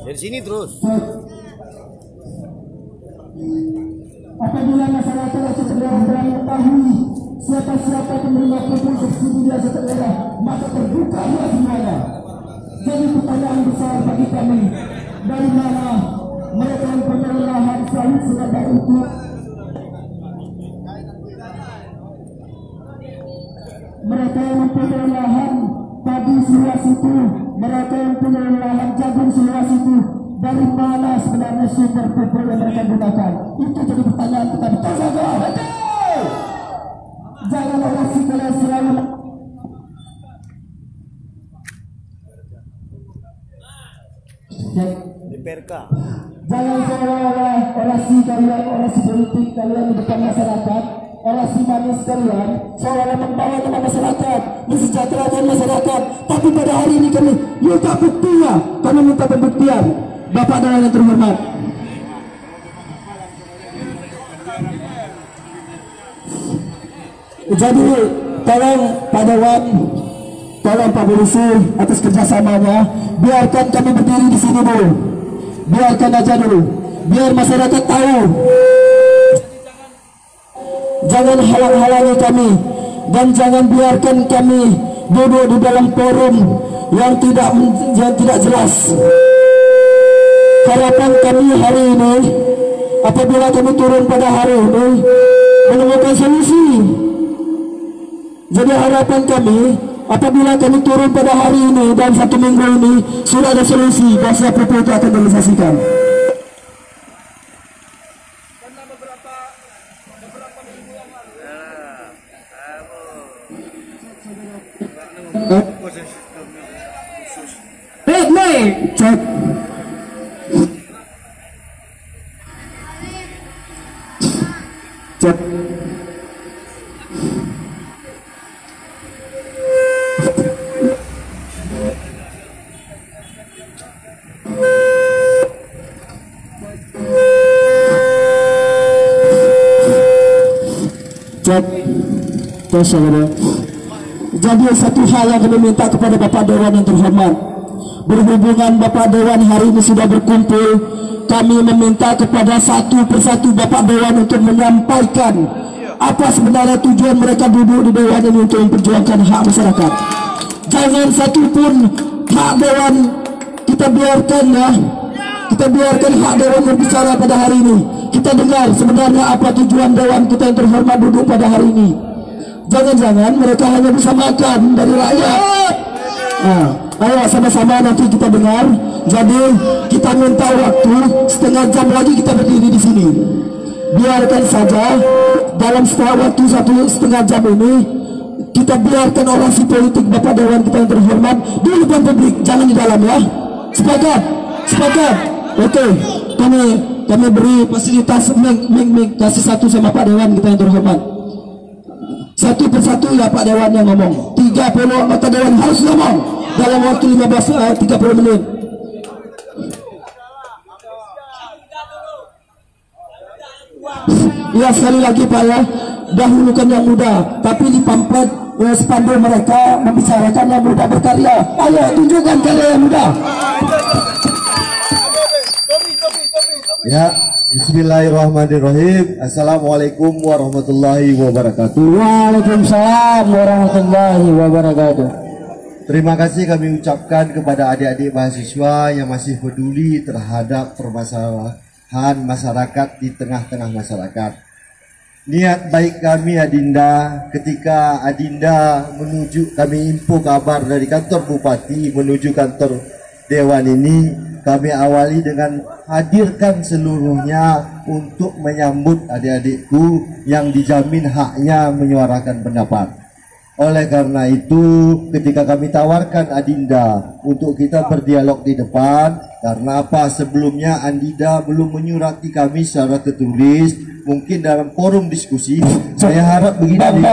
Dari sini terus. Apabila masyarakat asal daerah telah mengetahui siapa-siapa penerima kupon subsidi di asal daerah, maka terbuka semuanya. Jadi pertanyaan besar bagi kami, dari mana mereka yang penerima lahan selalu sengaja untuk mereka yang mempunyai lahan padi seluas itu, mereka yang punya lahan jagung seluas itu, dari mana sebenarnya sumber pupuk yang mereka gunakan? Itu jadi pertanyaan kita. Betul tak? Betul. Jangan orasi kalian selalu Di PRK. jangan seolah-olah orasi kalian, orasi politik kalian di depan masyarakat, orasi manis kalian seolah-olah membawa nama masyarakat, mensejahterakan masyarakat. Tapi pada hari ini kami minta buktinya, kami minta pembuktian. Bapak dan yang terhormat, jadi tolong Pak Dewan, tolong Pak Polisi atas kerjasamanya, biarkan kami berdiri di sini dulu, biarkan aja dulu, biar masyarakat tahu. Jangan halang-halangi kami dan jangan biarkan kami duduk di dalam forum yang tidak jelas. Harapan kami hari ini, apabila kami turun pada hari ini, menemukan solusi. Jadi harapan kami, apabila kami turun pada hari ini dan 1 minggu ini sudah ada solusi, bahasa pupuk itu akan direalisasikan. Cek. Cek. Cek. Terus saudara. Jadi satu hal yang kami minta kepada Bapak Dewan yang terhormat, berhubungan Bapak Dewan hari ini sudah berkumpul, kami meminta kepada satu persatu Bapak Dewan untuk menyampaikan apa sebenarnya tujuan mereka duduk di Dewan ini untuk memperjuangkan hak masyarakat. Jangan satupun hak Dewan kita biarkan ya, kita biarkan hak Dewan berbicara pada hari ini. Kita dengar sebenarnya apa tujuan Dewan kita yang terhormat duduk pada hari ini. Jangan-jangan mereka hanya bisa makan dari rakyat. Nah, ayo sama-sama nanti kita dengar. Jadi kita minta waktu setengah jam lagi kita berdiri di sini. Biarkan saja dalam waktu 1,5 jam ini kita biarkan orasi politik Bapak Dewan kita yang terhormat di depan publik, jangan di dalam ya. Sepakat? Sepakat? Oke. Kami beri fasilitas ming kasih satu sama Pak Dewan kita yang terhormat. Satu persatu ya Pak Dewan yang ngomong. 30 anggota Dewan harus ngomong dalam waktu 30 menit. Ya sekali lagi Pak ya, dahulukan yang muda, tapi di pamflet spanduk mereka membicarakan yang muda berkarya. Ayo tunjukkan kalian yang muda. Ya, bismillahirrahmanirrahim. Assalamualaikum warahmatullahi wabarakatuh. Waalaikumsalam warahmatullahi wabarakatuh. Terima kasih kami ucapkan kepada adik-adik mahasiswa yang masih peduli terhadap permasalahan masyarakat di tengah-tengah masyarakat. Niat baik kami Adinda ketika Adinda kami info kabar dari kantor Bupati menuju kantor Dewan ini, kami awali dengan hadirkan seluruhnya untuk menyambut adik-adikku yang dijamin haknya menyuarakan pendapat. Oleh karena itu, ketika kami tawarkan Adinda untuk kita berdialog di depan, karena apa? Sebelumnya Adinda belum menyurati kami secara tertulis, mungkin dalam forum diskusi. Saya harap begini,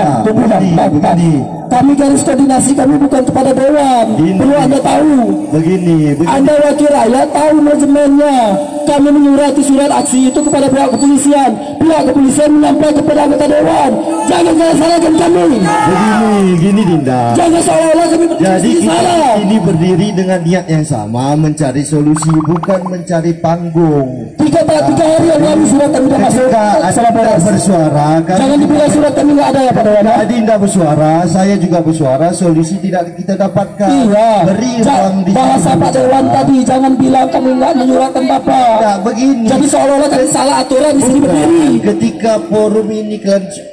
begini. kami garis koordinasi kami bukan kepada dewan. Perlu Anda tahu. Begini. Anda wakil rakyat tahu manajemennya. Kami menyurati surat aksi itu kepada pihak kepolisian. Pihak kepolisian menyampaikan kepada anggota dewan. Jangan salahkan kami. Gini Dinda. Jangan seolah-olah kami jadi kita salah. ini berdiri dengan niat yang sama, mencari solusi, bukan mencari panggung. 3 hari yang lalu surat kami sudah masuk. Adinda bersuara, Jangan dibilang surat kami nggak ada ya Pak Dewan. Adinda bersuara, saya juga bersuara, solusi tidak kita dapatkan. Iya. Beri ruang di bahasa Pak Dewan tadi, jangan bilang kami nggak menyuratkan Bapak. Nah, begini. Jadi seolah-olah kami salah aturan di sini berdiri. Ketika forum ini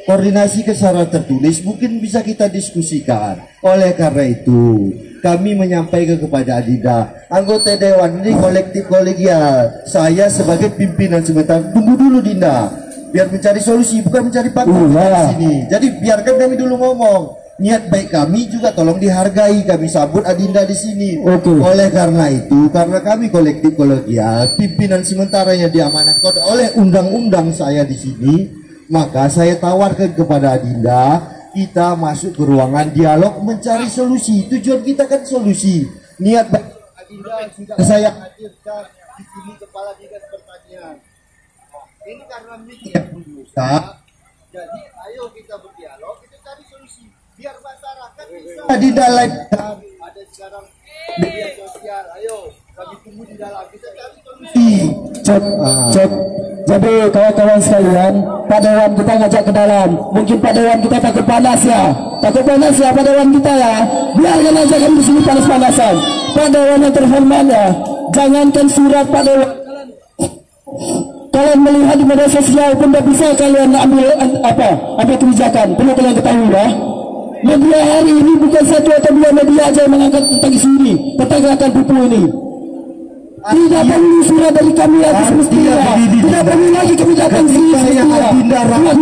koordinasi secara tertulis, mungkin bisa kita diskusikan. Oleh karena itu, kami menyampaikan kepada Adinda, anggota dewan ini kolektif kolegial. Saya sebagai pimpinan sementara, tunggu dulu Dinda, biar mencari solusi, bukan mencari panggung di sini. Jadi biarkan kami dulu ngomong. Niat baik kami juga tolong dihargai, kami sambut Adinda di sini. Oleh karena itu, karena kami kolektif kolegial, pimpinan sementaranya diamanatkan oleh undang-undang saya di sini, maka saya tawarkan kepada Adinda, kita masuk ke ruangan dialog mencari solusi. Tujuan kita kan solusi. Niat baik Adinda sudah saya hadirkan di sini, kepala dinas pertanian. Ini karena mikir rusak. Jadi ayo kita berdialog, kita cari solusi biar masyarakat bisa di dalam. Ada sekarang media sosial, ayo kami tunggu di dalam, kita cari solusi. Cek. Jadi kawan-kawan sekalian, Pak Dewan kita ngajak ke dalam. Mungkin Pak Dewan kita takut panas ya. Takut panas ya Pak Dewan kita ya. Biarkan aja kami di sini panas-panasan. Pak Dewan yang terhormat ya. Jangankan surat Pak Dewan. Kalian melihat di media sosial pun tidak bisa kalian ambil kebijakan. Perlu kalian ketahui ya. Media hari ini bukan 1 atau 2 media aja yang mengangkat tentang isu ini, tentang gerakan pupuk ini. Tidak perlu surat dari kami atas semestinya. Tidak perlu lagi kebijakan semestinya.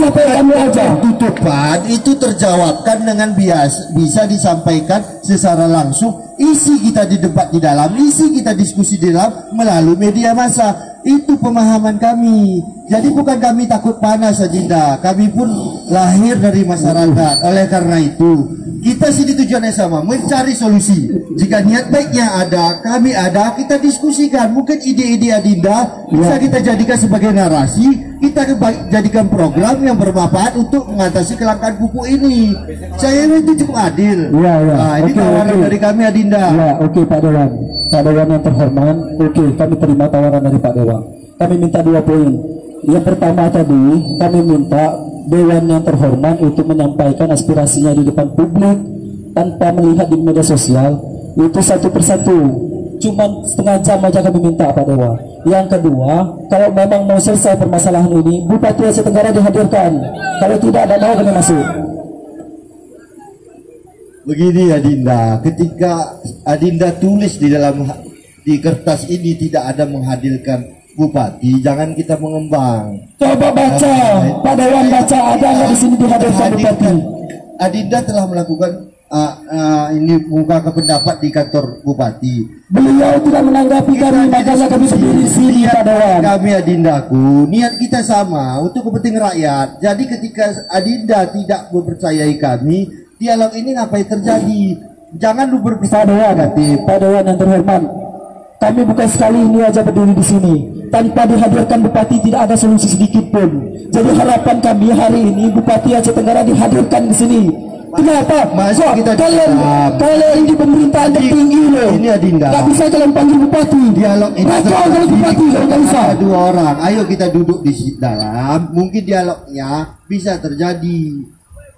Apa yang kami aja tutupan itu terjawabkan dengan bisa disampaikan secara langsung. Isi kita di debat di dalam, isi kita diskusi di dalam melalui media massa. Itu pemahaman kami. Jadi bukan kami takut panas Adinda, kami pun lahir dari masyarakat. Oleh karena itu kita sini tujuannya sama, mencari solusi. Jika niat baiknya ada, kami ada, kita diskusikan. Mungkin ide-ide Adinda bisa kita jadikan sebagai narasi, kita jadikan program yang bermanfaat untuk mengatasi kelangkaan pupuk ini. Saya itu cukup adil. Nah, ini tawaran dari kami Adinda. Oke Pak Dewan. Pak Dewan yang terhormat, kami terima tawaran dari Pak Dewan. Kami minta 2 poin. Yang pertama tadi, kami minta Dewan yang terhormat itu menyampaikan aspirasinya di depan publik tanpa melihat di media sosial. Itu satu persatu. Cuman setengah jam aja kami minta Pak Dewan. Yang kedua, kalau memang mau selesai permasalahan ini, Bupati Aceh Tenggara dihadirkan. Kalau tidak, ada mau kami masuk. Begini Adinda, ketika Adinda tulis di kertas ini tidak ada menghadirkan Bupati, jangan kita mengembang. Coba baca, Pak Dewan baca, ada nggak di sini dihadirkan Bupati? Adinda telah melakukan ini buka ke pendapat di kantor Bupati. Beliau tidak menanggapi kami, makanya kami berdiri di sini Pak Dewan. Kami Adindaku, niat kita sama untuk kepentingan rakyat. Jadi ketika Adinda tidak mempercayai kami, dialog ini ngapain terjadi? Jangan lu berpisah negatif. Pak Dewan yang terhormat, kami bukan sekali ini aja berdiri di sini. Tanpa dihadirkan Bupati tidak ada solusi sedikit pun. Jadi harapan kami hari ini Bupati Aceh Tenggara dihadirkan di sini. Kenapa? Kalian ini pemerintahan tertinggi loh. Ini Adinda. Gak bisa kalian panggil Bupati. Dialog ini kalau Bupati gak bisa. Ada 2 orang. Ayo kita duduk di dalam. Mungkin dialognya bisa terjadi.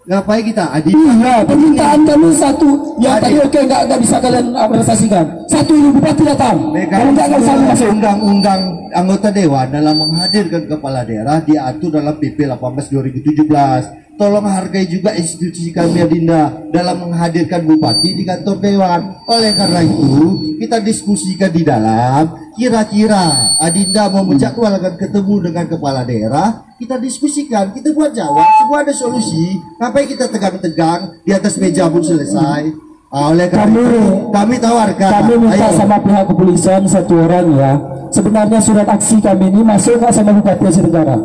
Ngapain kita Adinda? Iya, permintaan kami satu. Yang tadi nggak bisa kalian realisasikan. Satu ini Bupati datang. Kalau nggak usah masuk. Undang-undang anggota dewan dalam menghadirkan kepala daerah diatur dalam PP 18 2017. Tolong hargai juga institusi kami Adinda dalam menghadirkan Bupati di kantor dewan. Oleh karena itu kita diskusikan di dalam. Kira-kira Adinda mau menjadwalkan ketemu dengan kepala daerah, kita diskusikan, kita buat jawab, semua ada solusi. Ngapain kita tegang-tegang di atas meja pun selesai. Oleh karena itu kami tawarkan. Kami minta sama pihak kepolisian 1 orang ya. Sebenarnya surat aksi kami ini masuk nggak sama Bupati Aceh Tenggara?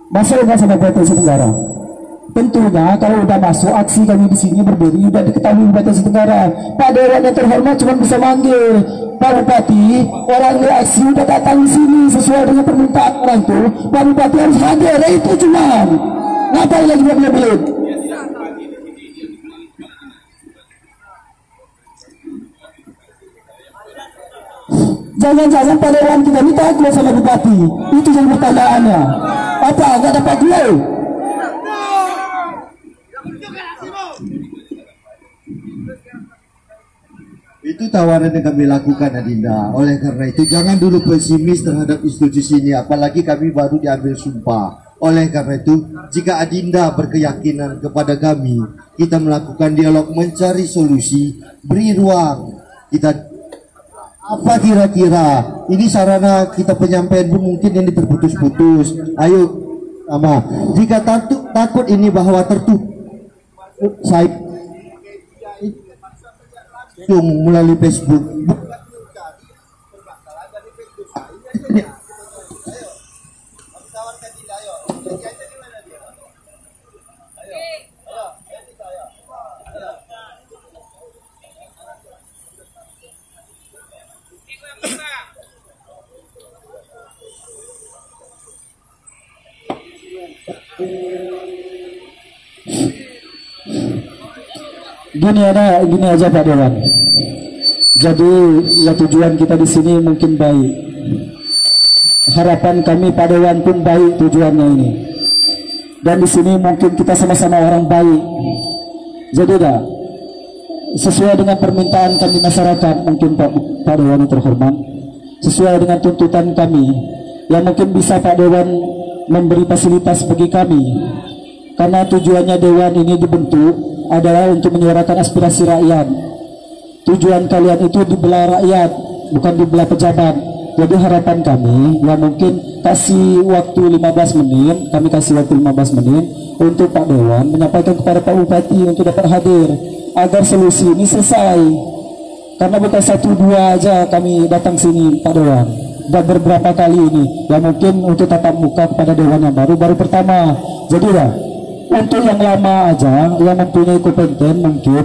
Masuk nggak sama Bupati Aceh Tenggara? Tentunya kalau udah masuk aksi kami di sini berdiri dan diketahui Bupati Aceh Tenggara, Pak Dewan yang terhormat cuma bisa manggil Pak Bupati, orang aksi udah datang di sini sesuai dengan permintaan orang tuh, Pak Bupati harus hadir, itu cuma. Ngapain lagi belit-belit? Jangan-jangan Pak Dewan kita ini takut sama Bupati, itu yang pertanyaannya. Apa nggak dapat glow? Itu tawaran yang kami lakukan, Adinda. Oleh karena itu jangan dulu pesimis terhadap institusi ini, apalagi kami baru diambil sumpah. Oleh karena itu, jika Adinda berkeyakinan kepada kami, kita melakukan dialog, mencari solusi, beri ruang. Kita apa kira-kira? Ini sarana kita penyampaian pun mungkin ini terputus-putus. Ayo, Ama. Jika takut ini bahwa tertutup, saya melalui Facebook. Gini aja Pak Dewan. Jadi ya tujuan kita di sini mungkin baik. Harapan kami Pak Dewan pun baik tujuannya ini. Dan di sini mungkin kita sama-sama orang baik. Jadi dah sesuai dengan permintaan kami masyarakat, mungkin Pak Dewan yang terhormat, sesuai dengan tuntutan kami, yang mungkin bisa Pak Dewan memberi fasilitas bagi kami. Karena tujuannya Dewan ini dibentuk adalah untuk menyuarakan aspirasi rakyat. Tujuan kalian itu dibelah rakyat, bukan dibelah pejabat. Jadi harapan kami, ya mungkin kasih waktu 15 menit, kami kasih waktu 15 menit untuk Pak Dewan menyampaikan kepada Pak Bupati untuk dapat hadir, agar solusi ini selesai. Karena bukan 1-2 aja kami datang sini Pak Dewan, dan beberapa kali ini, ya mungkin untuk tatap muka kepada Dewan yang baru pertama. Jadi dah untuk yang lama aja, yang mempunyai kompeten mungkin,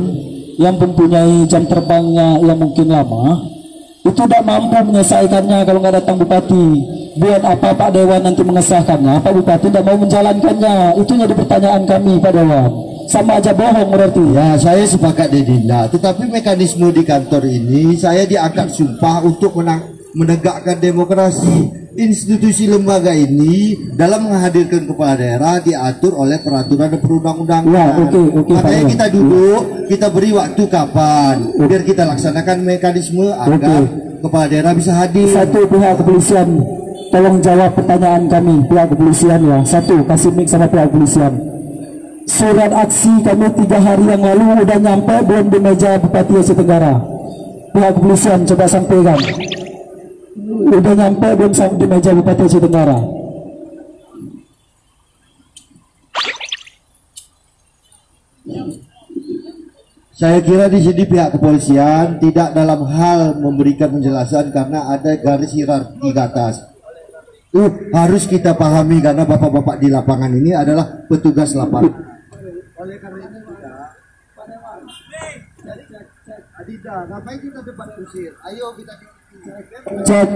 yang mempunyai jam terbangnya yang mungkin lama, itu tidak mampu menyelesaikannya kalau nggak datang Bupati. Buat apa Pak Dewan nanti mengesahkannya, Pak Bupati tidak mau menjalankannya? Itu jadi pertanyaan kami Pak Dewan. Sama aja bohong berarti. Ya, saya sepakat Dedinda. Tetapi mekanisme di kantor ini, saya diangkat sumpah untuk menegakkan demokrasi. Institusi lembaga ini dalam menghadirkan kepala daerah diatur oleh peraturan dan perundang-undangan. Ya, makanya kita duduk, kita beri waktu kapan, biar kita laksanakan mekanisme agar kepala daerah bisa hadir. Satu, pihak kepolisian tolong jawab pertanyaan kami, pihak kepolisian ya. Satu, kasih mic sama pihak kepolisian. Surat aksi kami 3 hari yang lalu udah nyampe belum di meja Bupati Aceh Tenggara? Pihak kepolisian coba sampaikan. Udah nyampe belum di meja Bupati Aceh Tenggara? Saya kira di sini pihak kepolisian tidak dalam hal memberikan penjelasan karena ada garis hierarki di atas. Harus kita pahami karena bapak-bapak di lapangan ini adalah petugas lapangan. Oleh karena itu Adinda, ngapain kita debat kusir? Ayo kita cek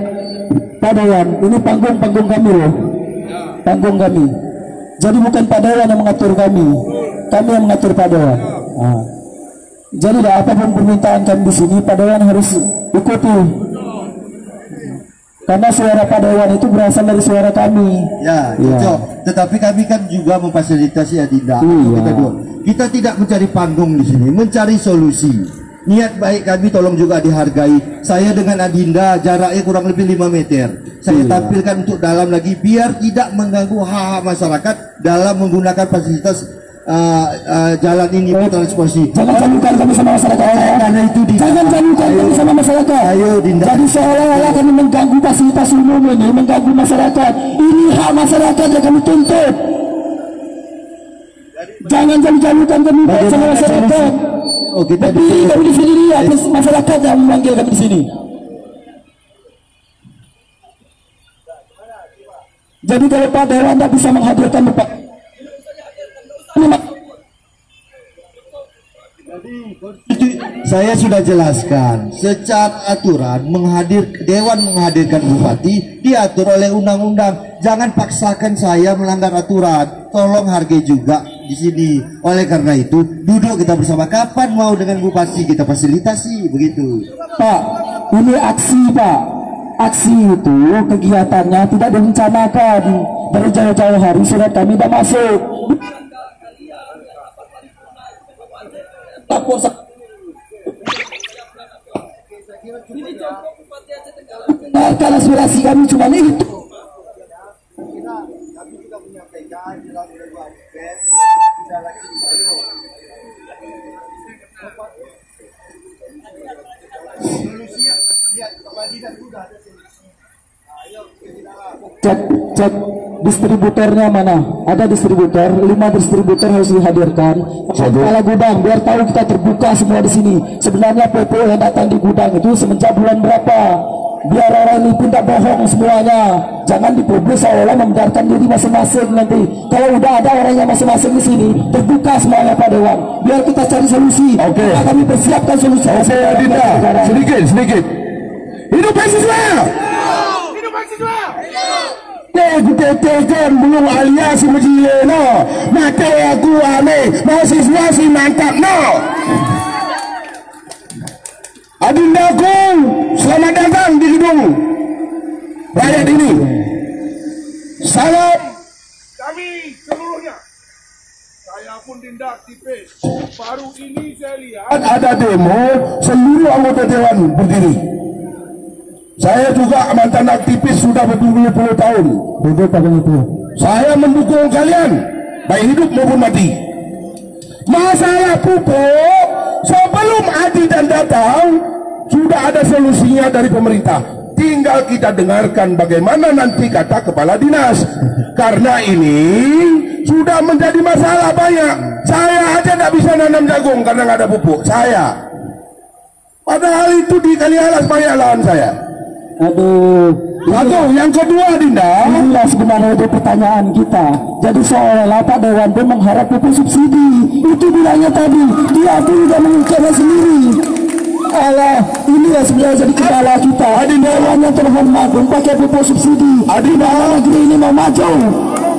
Pak Dewan, ini panggung kami loh, panggung kami. Jadi bukan Pak Dewan yang mengatur kami yang mengatur Pak Dewan. Nah, jadi apapun permintaan kami di sini Pak Dewan harus ikuti. Karena suara Pak Dewan itu berasal dari suara kami. Ya, cocok. Tetapi kami kan juga memfasilitasi Adinda. Kita tidak mencari panggung di sini, mencari solusi. Niat baik kami tolong juga dihargai. Saya dengan Adinda jaraknya kurang lebih 5 meter. Saya tampilkan untuk dalam lagi biar tidak mengganggu hak-hak masyarakat dalam menggunakan fasilitas jalan ini transportasi. Jangan samakan kami sama masyarakat. Karena itu jangan samakan kami sama masyarakat. Ayo Dinda. Jadi seolah-olah kami mengganggu fasilitas umum ini, mengganggu masyarakat. Ini hak masyarakat yang kami tuntut. Jangan jauh-jauhkan kami sama masyarakat. Tapi kami di sini lihat masyarakat yang memanggil kami di sini. Jadi kalau Pak Dewan tidak bisa menghadirkan Bapak, ini Saya sudah jelaskan secara aturan Dewan menghadirkan bupati diatur oleh undang-undang. Jangan paksakan saya melanggar aturan. Tolong hargai juga di sini. Oleh karena itu duduk kita bersama. Kapan mau dengan bupati kita fasilitasi begitu. Pak, ini aksi Pak. Aksi itu kegiatannya tidak direncanakan. Dari jauh-jauh hari surat kami sudah masuk. Lapor dengarkan aspirasi kami cuma itu. Kami juga menyampaikan dalam cek distributornya mana, ada distributor, 5 distributor harus dihadirkan. Kepala gudang biar tahu kita terbuka semua di sini. Sebenarnya PPO yang datang di gudang itu semenjak bulan berapa, biar orang ini tidak bohong semuanya. Jangan dipublis seolah membenarkan diri masing-masing. Nanti kalau udah ada orangnya masing-masing di sini, terbuka semuanya Pak Dewan, biar kita cari solusi. Oke. Kami persiapkan solusi. Oke, Adinda, sedikit. Hidup mahasiswa! Hidup mahasiswa! Kutetekan belum alias majile no. Mate aku ame mahasiswa si mantap no. Adindaku, selamat datang di gedung rakyat ini. Salam Kami seluruhnya, saya pun Dindak tipis. Baru ini saya lihat ada demo, seluruh anggota dewan berdiri. Saya juga mantan aktivis sudah berpuluh-puluh tahun. Saya mendukung kalian, baik hidup maupun mati. Masalah pupuk sebelum Adi dan datang sudah ada solusinya dari pemerintah. Tinggal kita dengarkan bagaimana nanti kata kepala dinas. Karena ini sudah menjadi masalah banyak. Saya aja tidak bisa nanam jagung karena nggak ada pupuk. Saya. Padahal itu di Kalialas banyak lahan saya. Aduh, Satu, yang kedua Dinda, inilah sebenarnya itu pertanyaan kita. Jadi seolah-olah Pak Dewan pun mengharap pupuk subsidi. Itu bilangnya tadi, dia pun tidak mengukurnya sendiri. Allah, inilah sebenarnya jadi kendala kita. Dewan yang terhormat pun pakai pupuk subsidi. Adinda, Negeri ini mau maju.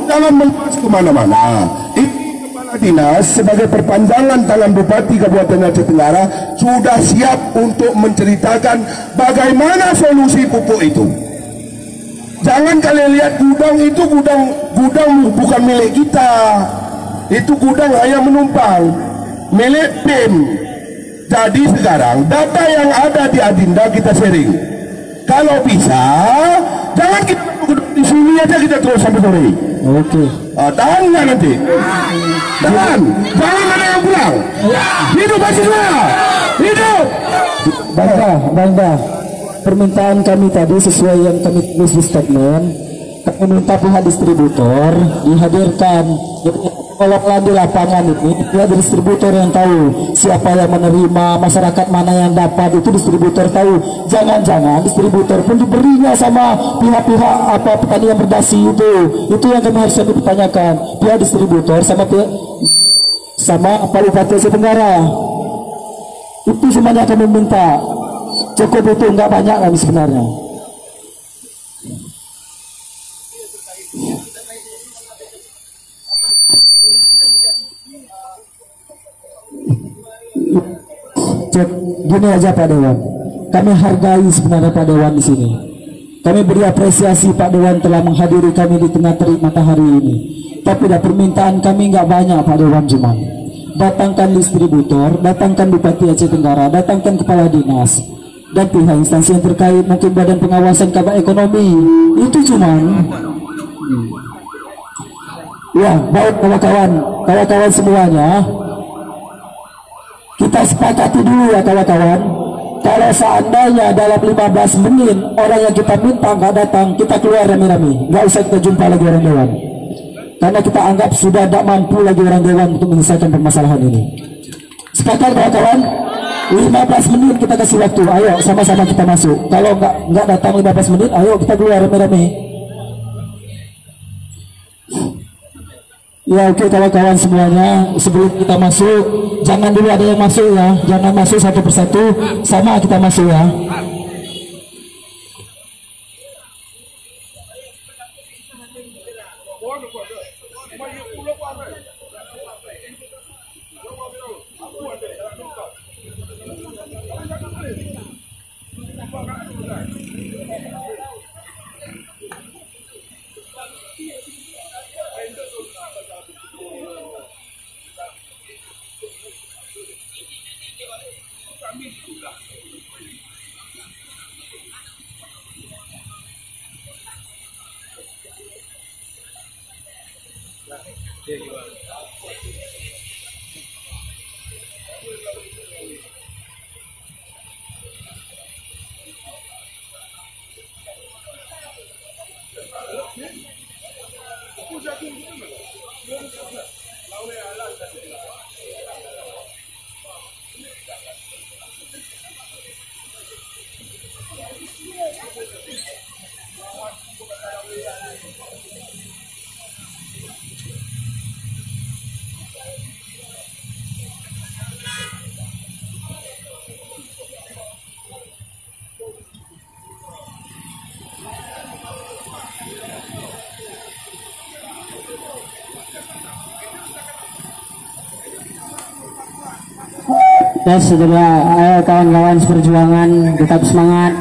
jangan meluas kemana-mana. Kepala dinas sebagai perpanjangan tangan Bupati Kabupaten Aceh Tenggara sudah siap untuk menceritakan bagaimana solusi pupuk itu. Jangan kalian lihat gudang itu gudang bukan milik kita. Itu gudang hanya menumpang milik PIM. Jadi sekarang data yang ada di Adinda kita sharing. Kalau bisa, jangan kita di sini aja kita terus sampai sore. Oke. Tahan nggak nanti? Tahan. Jangan ada yang pulang. Hidup mahasiswa. Hidup. Bangga. Permintaan kami tadi sesuai yang kami tulis di statement. Kami minta pihak distributor dihadirkan. Tolonglah di lapangan ini, dia distributor yang tahu siapa yang menerima, masyarakat mana yang dapat, itu distributor tahu. Jangan-jangan distributor pun diberinya sama pihak-pihak apa petani yang berdasi itu yang kami harus dipertanyakan. Pihak distributor sama Pak Bupati Aceh Tenggara. Itu semuanya kami minta. Cukup itu, nggak banyak kami sebenarnya. Gini aja Pak Dewan, kami hargai sebenarnya Pak Dewan di sini. Kami beri apresiasi Pak Dewan telah menghadiri kami di tengah terik matahari ini. Tapi permintaan kami nggak banyak Pak Dewan, cuma datangkan distributor, datangkan Bupati Aceh Tenggara, datangkan kepala dinas dan pihak instansi yang terkait, mungkin Badan Pengawasan Kabar Ekonomi. Itu cuman ya, baik kawan-kawan semuanya. Kita sepakati dulu ya kawan-kawan. Kalau seandainya dalam 15 menit orang yang kita minta nggak datang, kita keluar rame-rame. Nggak usah kita jumpa lagi orang dewan. Karena kita anggap sudah tidak mampu lagi orang dewan untuk menyelesaikan permasalahan ini. Sepakat kawan-kawan? 15 menit kita kasih waktu. Ayo sama-sama kita masuk. Kalau nggak datang 15 menit, ayo kita keluar rame-rame. Ya oke kawan-kawan semuanya, sebelum kita masuk jangan dulu ada yang masuk ya, jangan masuk satu persatu, sama kita masuk ya. Yes, segera ayo kawan-kawan seperjuangan tetap semangat.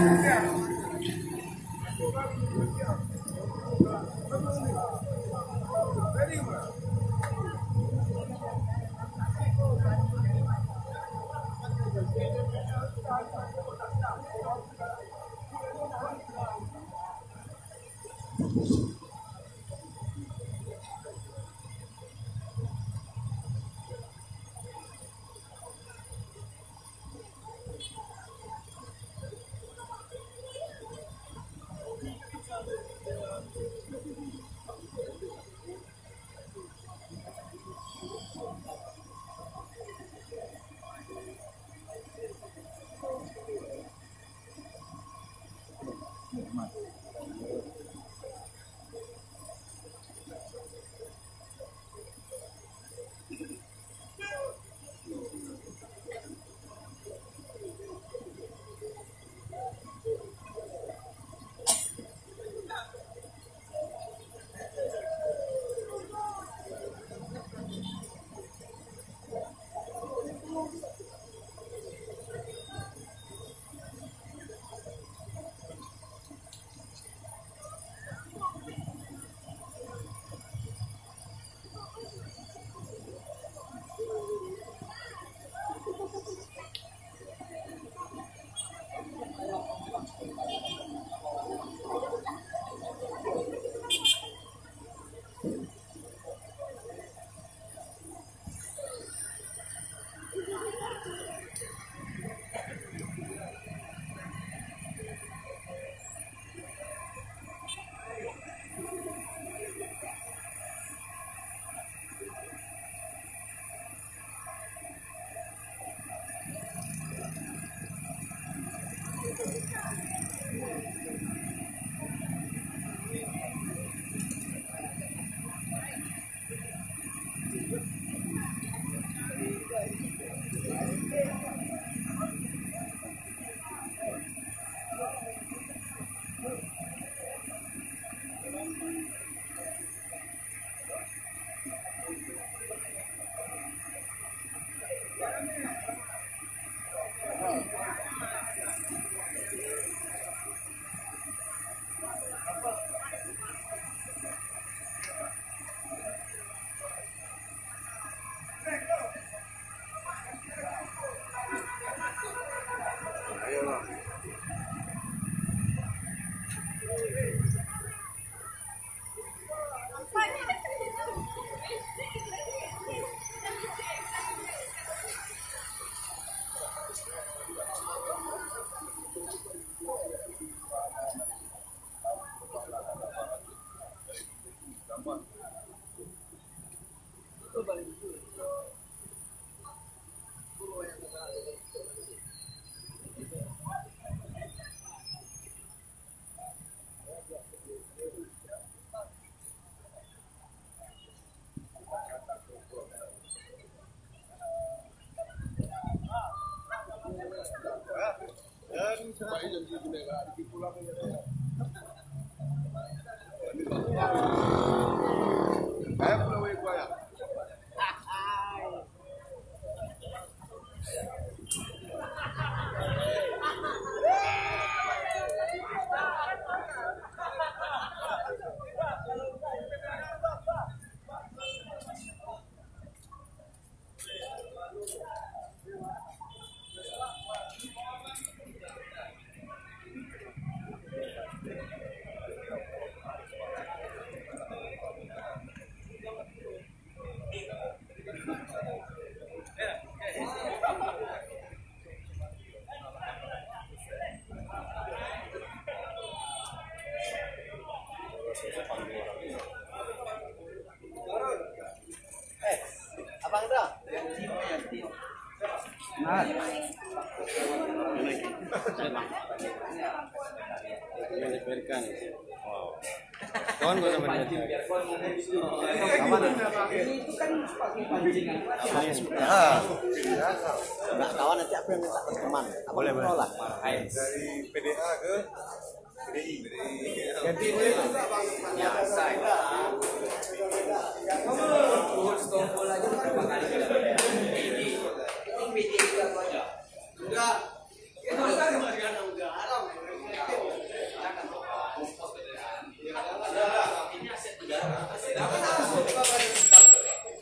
Kawan gak sama dia? Nggak kawan nanti aku yang minta teman. Boleh menolak. Dari PDA ke PDI. Ganti ini juga bang. Ya saya. Tombol aja berapa kali sudah PDI. Itu PDI aja. Sudah. Kita kan masih ada udah. Ini aset negara.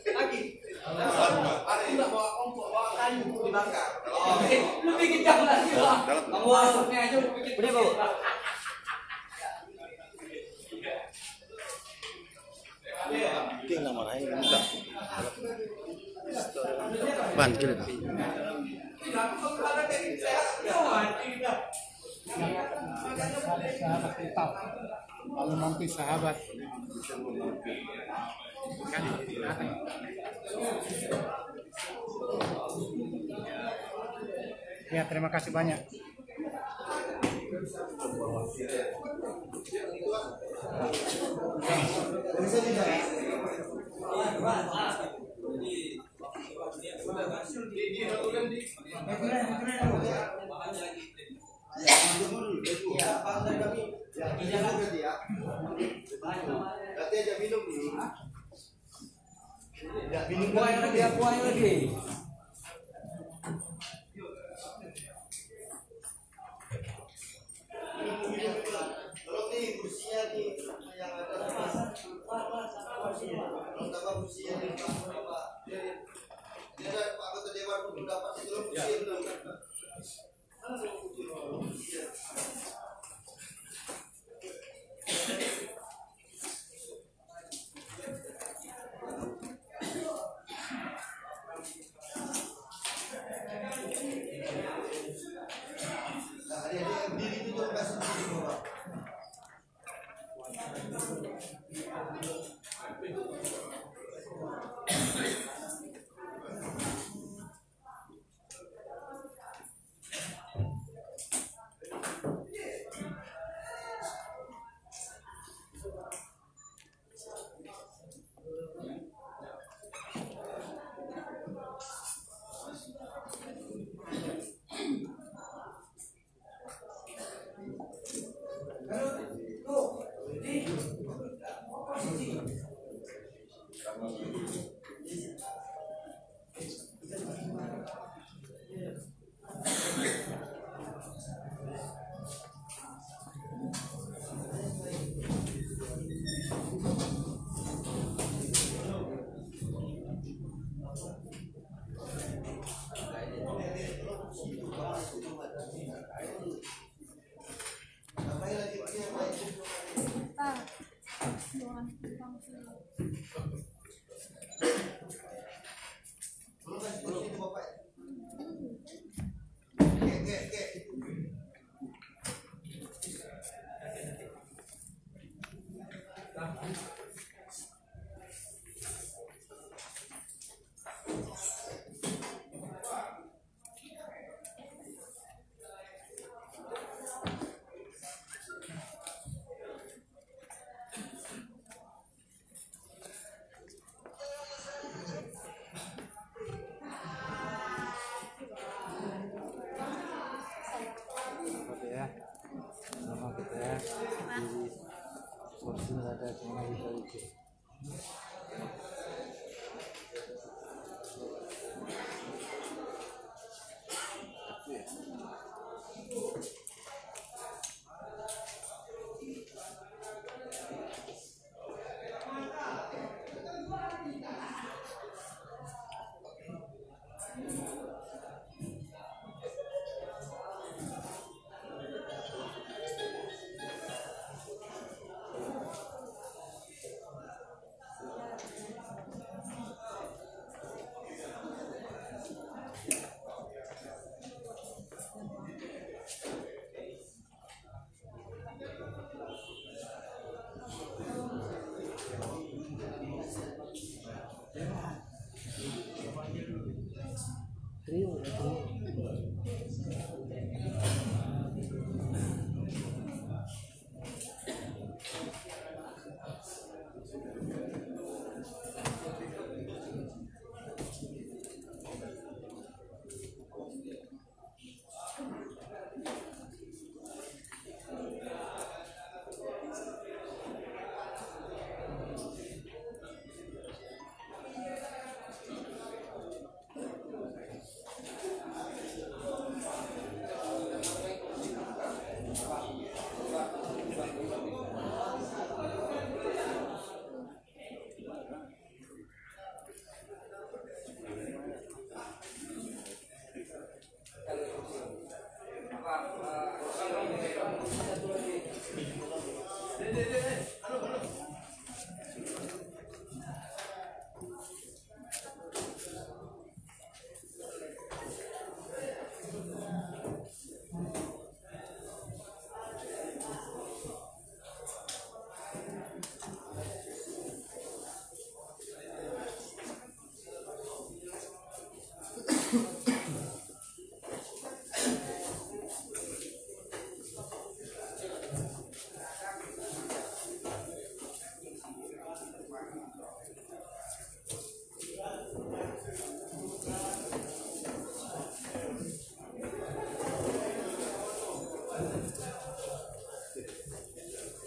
Lagi. Enggak bawa kompor, bawa kayu dibakar. Lu bikin jam lagi, Bang. Kamu masuknya aja lu bikin. Udah, Bang. King nama lain. Ban kira. Kalau mampu sahabat kan ya, terima kasih banyak. Minum lagi, aku lagi. Tolong nih kursinya nih yang ada kursinya nih Pak. Dia ada Pak Ketua Dewan belum dapat itu kursi belum.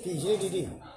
DJ Didi.